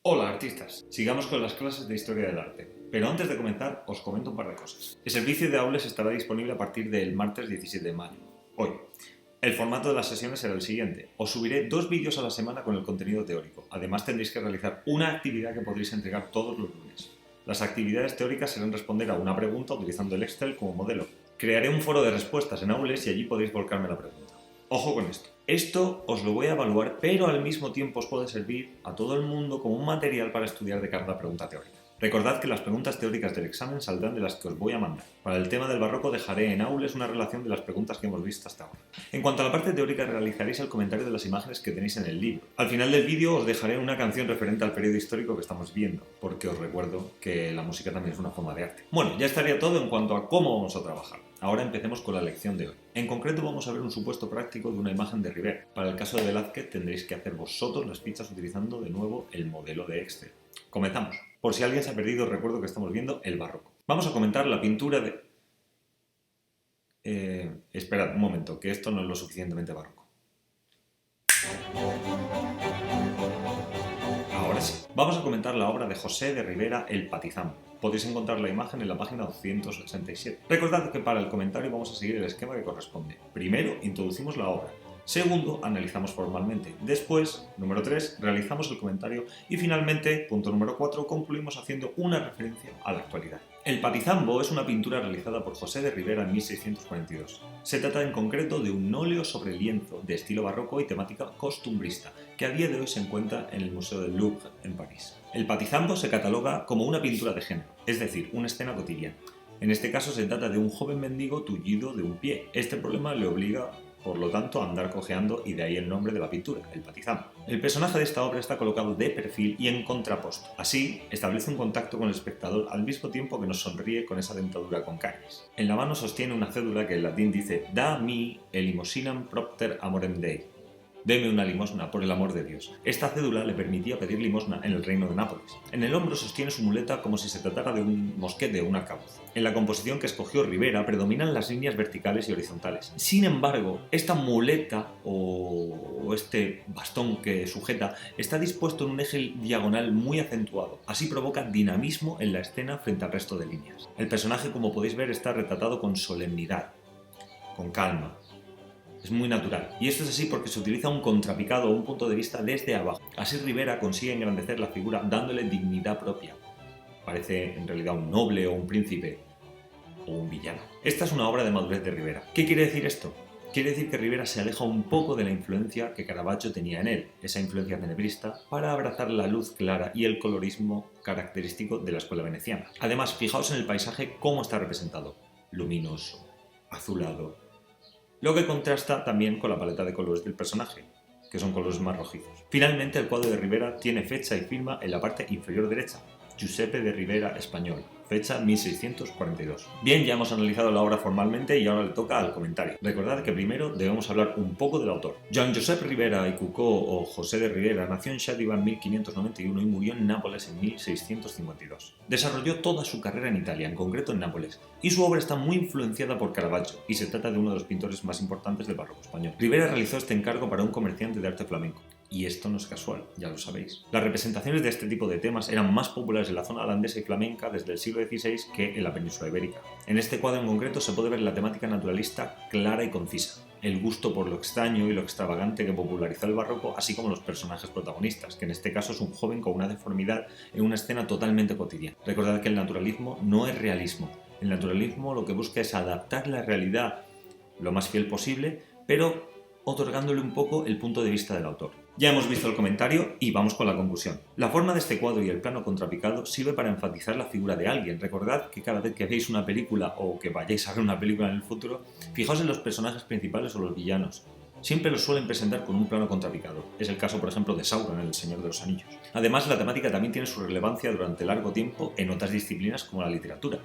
Hola artistas, sigamos con las clases de Historia del Arte. Pero antes de comenzar, os comento un par de cosas. El servicio de aulas estará disponible a partir del martes 17 de mayo, hoy. El formato de las sesiones será el siguiente. Os subiré 2 vídeos a la semana con el contenido teórico. Además tendréis que realizar una actividad que podréis entregar todos los lunes. Las actividades teóricas serán responder a una pregunta utilizando el Excel como modelo. Crearé un foro de respuestas en Aules y allí podéis volcarme la pregunta. Ojo con esto. Esto os lo voy a evaluar, pero al mismo tiempo os puede servir a todo el mundo como un material para estudiar de cada pregunta teórica. Recordad que las preguntas teóricas del examen saldrán de las que os voy a mandar. Para el tema del barroco dejaré en Aules una relación de las preguntas que hemos visto hasta ahora. En cuanto a la parte teórica, realizaréis el comentario de las imágenes que tenéis en el libro. Al final del vídeo os dejaré una canción referente al periodo histórico que estamos viendo, porque os recuerdo que la música también es una forma de arte. Bueno, ya estaría todo en cuanto a cómo vamos a trabajar. Ahora empecemos con la lección de hoy. En concreto vamos a ver un supuesto práctico de una imagen de Ribera. Para el caso de Velázquez tendréis que hacer vosotros las fichas utilizando de nuevo el modelo de Excel. Comenzamos. Por si alguien se ha perdido, recuerdo que estamos viendo el barroco. Vamos a comentar la pintura de... Esperad un momento, que esto no es lo suficientemente barroco. Ahora sí. Vamos a comentar la obra de José de Ribera, El Patizambo. Podéis encontrar la imagen en la página 287. Recordad que para el comentario vamos a seguir el esquema que corresponde. Primero, introducimos la obra. Segundo, analizamos formalmente. Después, número 3, realizamos el comentario. Y finalmente, punto número 4, concluimos haciendo una referencia a la actualidad. El Patizambo es una pintura realizada por José de Ribera en 1642. Se trata en concreto de un óleo sobre lienzo de estilo barroco y temática costumbrista, que a día de hoy se encuentra en el Museo del Louvre, en París. El Patizambo se cataloga como una pintura de género, es decir, una escena cotidiana. En este caso se trata de un joven mendigo tullido de un pie. Este problema le obliga, por lo tanto, a andar cojeando y de ahí el nombre de la pintura, el Patizambo. El personaje de esta obra está colocado de perfil y en contraposto. Así, establece un contacto con el espectador al mismo tiempo que nos sonríe con esa dentadura con caries. En la mano sostiene una cédula que en latín dice «Da mi elimosinam propter amorem Dei». Deme una limosna, por el amor de Dios. Esta cédula le permitía pedir limosna en el reino de Nápoles. En el hombro sostiene su muleta como si se tratara de un mosquete o un arcabuz. En la composición que escogió Ribera predominan las líneas verticales y horizontales. Sin embargo, esta muleta o este bastón que sujeta está dispuesto en un eje diagonal muy acentuado. Así provoca dinamismo en la escena frente al resto de líneas. El personaje, como podéis ver, está retratado con solemnidad, con calma. Es muy natural. Y esto es así porque se utiliza un contrapicado o un punto de vista desde abajo. Así Ribera consigue engrandecer la figura dándole dignidad propia. Parece en realidad un noble o un príncipe o un villano. Esta es una obra de madurez de Ribera. ¿Qué quiere decir esto? Quiere decir que Ribera se aleja un poco de la influencia que Caravaggio tenía en él, esa influencia tenebrista, para abrazar la luz clara y el colorismo característico de la escuela veneciana. Además, fijaos en el paisaje cómo está representado. Luminoso, azulado, lo que contrasta también con la paleta de colores del personaje, que son colores más rojizos. Finalmente, el cuadro de Ribera tiene fecha y firma en la parte inferior derecha. Giuseppe de Ribera Español, fecha 1642. Bien, ya hemos analizado la obra formalmente y ahora le toca al comentario. Recordad que primero debemos hablar un poco del autor. Joan Josep Ribera y Cucó o José de Ribera nació en Xàtiva en 1591 y murió en Nápoles en 1652. Desarrolló toda su carrera en Italia, en concreto en Nápoles, y su obra está muy influenciada por Caravaggio y se trata de uno de los pintores más importantes del barroco español. Ribera realizó este encargo para un comerciante de arte flamenco. Y esto no es casual, ya lo sabéis. Las representaciones de este tipo de temas eran más populares en la zona holandesa y flamenca desde el siglo XVI que en la península ibérica. En este cuadro en concreto se puede ver la temática naturalista clara y concisa, el gusto por lo extraño y lo extravagante que popularizó el barroco, así como los personajes protagonistas, que en este caso es un joven con una deformidad en una escena totalmente cotidiana. Recordad que el naturalismo no es realismo. El naturalismo lo que busca es adaptar la realidad lo más fiel posible, pero otorgándole un poco el punto de vista del autor. Ya hemos visto el comentario y vamos con la conclusión. La forma de este cuadro y el plano contrapicado sirve para enfatizar la figura de alguien. Recordad que cada vez que veáis una película o que vayáis a ver una película en el futuro, fijaos en los personajes principales o los villanos. Siempre los suelen presentar con un plano contrapicado. Es el caso, por ejemplo, de Sauron en El Señor de los Anillos. Además, la temática también tiene su relevancia durante largo tiempo en otras disciplinas como la literatura.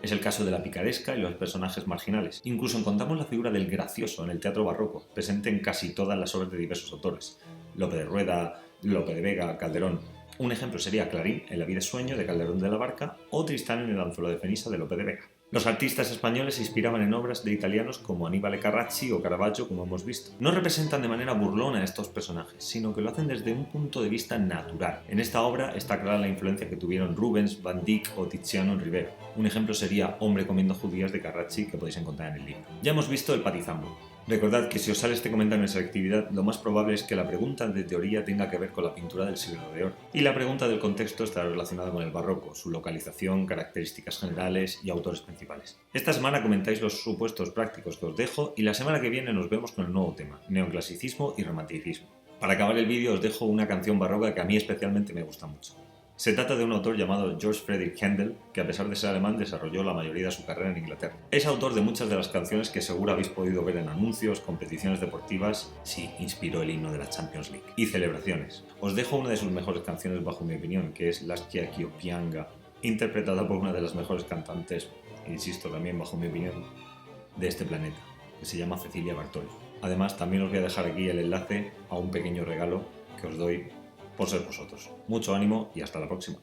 Es el caso de la picaresca y los personajes marginales. Incluso encontramos la figura del gracioso en el teatro barroco, presente en casi todas las obras de diversos autores. Lope de Rueda, Lope de Vega, Calderón. Un ejemplo sería Clarín en La vida es sueño de Calderón de la Barca o Tristán en El anzuelo de Fenisa de Lope de Vega. Los artistas españoles se inspiraban en obras de italianos como Aníbal Carracci o Caravaggio, como hemos visto. No representan de manera burlona a estos personajes, sino que lo hacen desde un punto de vista natural. En esta obra está clara la influencia que tuvieron Rubens, Van Dyck o Tiziano en Rivero. Un ejemplo sería Hombre comiendo judías de Carracci, que podéis encontrar en el libro. Ya hemos visto el patizambo. Recordad que si os sale este comentario en selectividad, lo más probable es que la pregunta de teoría tenga que ver con la pintura del siglo de oro. Y la pregunta del contexto estará relacionada con el barroco, su localización, características generales y autores principales. Esta semana comentáis los supuestos prácticos que os dejo y la semana que viene nos vemos con el nuevo tema, neoclasicismo y romanticismo. Para acabar el vídeo os dejo una canción barroca que a mí especialmente me gusta mucho. Se trata de un autor llamado George Friedrich Händel, que a pesar de ser alemán desarrolló la mayoría de su carrera en Inglaterra. Es autor de muchas de las canciones que seguro habéis podido ver en anuncios, competiciones deportivas, sí, inspiró el himno de la Champions League, y celebraciones. Os dejo una de sus mejores canciones bajo mi opinión, que es Lascia ch'io pianga, interpretada por una de las mejores cantantes, insisto también bajo mi opinión, de este planeta, que se llama Cecilia Bartoli. Además, también os voy a dejar aquí el enlace a un pequeño regalo que os doy por ser vosotros. Mucho ánimo y hasta la próxima.